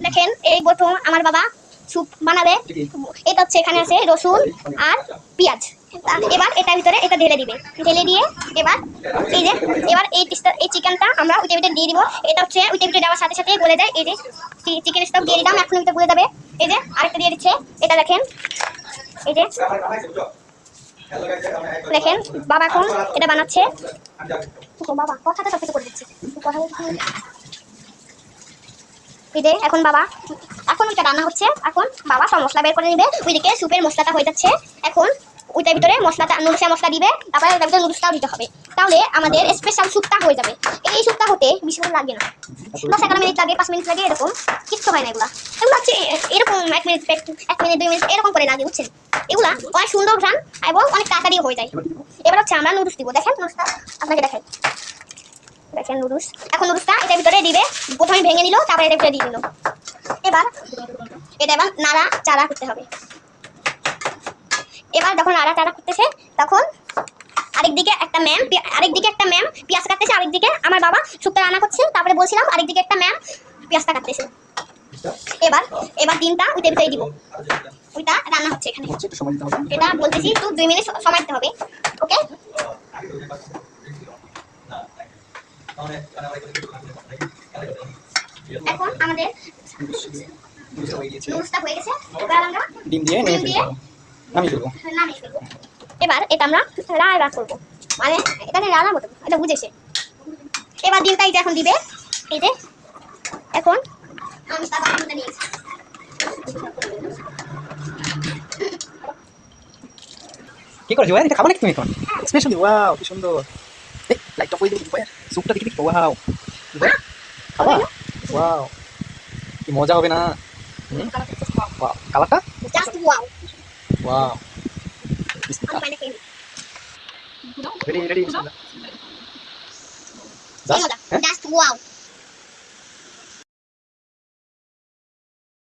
দেখেন এই প্রথম আমার বাবা স্যুপ বানাবে। এটা হচ্ছে এখানে আছে রসুন আর পেঁয়াজ। এবার এটার ভিতরে এটা ঢেলে দিবে, ঢেলে দিয়ে এবার এই যে এবার এই চিকেনটা আমরা ওইটার ভিতরে দিয়ে দিব। এটা হচ্ছে ওইটার ভিতরে দেওয়ার সাথে সাথে গলে যায়। এই যে চিকেন স্টক দিয়ে দিলাম, এখন এটা গলে যাবে। এই যে আরেকটা দিয়ে দিচ্ছে, এটা দেখেন এই যে দেখেন বাবা এখন এটা বানাচ্ছে। বাবা কথাটা সব কিছু করে দিচ্ছে। এই যে এখন বাবা এখন ওইটা রান্না হচ্ছে। এখন বাবা সব মশলা বের করে নেবে। ওইদিকে স্যুপের মশলাটা হয়ে যাচ্ছে। এখন ওইটার ভিতরে মশলাটা নুডলসের মশলা দিবে, তারপরে ওইটার ভিতরে নুডলসটাও দিতে হবে। তাহলে আমাদের স্পেশাল স্যুপটা হয়ে যাবে। এই স্যুপটা হতে বেশিক্ষণ লাগে না, 10-11 মিনিট লাগে, 5 মিনিট লাগে, এরকম কিচ্ছু হয় না। এগুলো হচ্ছে এরকম 1 মিনিট 1 মিনিট 2 মিনিট এরকম করে লাগে, বুঝছেন? এগুলা অনেক সুন্দর ঘ্রাণ এবং অনেক তাড়াতাড়ি হয়ে যায়। এবার হচ্ছে আমরা নুডলস দিব। দেখেন নুডলসটা আপনাকে দেখাই। দেখেন নুডলস, এখন নুডলসটা এটার ভিতরে দিবে। প্রথমে ভেঙে নিল, তারপরে এটার ভিতরে দিয়ে দিল। এবার এটা এবার নাড়া চাড়া করতে হবে। এবার যখন নাড়া চাড়া করতেছে তখন আরেকদিকে একটা ম্যাম পেঁয়াজ কাটতেছে, আরেকদিকে আমার বাবা শুক্তো রান্না করছে। তারপরে বলছিলাম আরেকদিকে একটা ম্যাম পেঁয়াজটা কাটতেছে। এবার ডিমটা ওইটার ভিতরে দিব। ওইটা রান্না হচ্ছে এখানে, এটা বলতেছি তো 2 মিনিট সময় দিতে হবে। ওকে, এখন আমাদের নুডলসটা হয়ে গেছে। এবার আমরা ডিম দিয়ে নামিয়ে ফেলবো। এবার এটা আমরা রান্না করবো, মানে এটাকে রান্না করতে এটা বুঝেছে। এবার ডিমটা এই যে এখন দিবে। এই যে এখন আমি তার ডিমটা নিয়েছি। কি করছো? এটা খাবো নাকি তুমি এখন? স্পেশালি ওয়াও, কি সুন্দর। এই লাইটটা কই দিবি? স্যুপটা দেখি ওয়াও। খাবা? ওয়াও, কি মজা হবে না? ওয়াও, কালারটা জাস্ট ওয়াও। ওয়াও, আমি পাইলে খেয়ে রেডি রেডি। Just wow.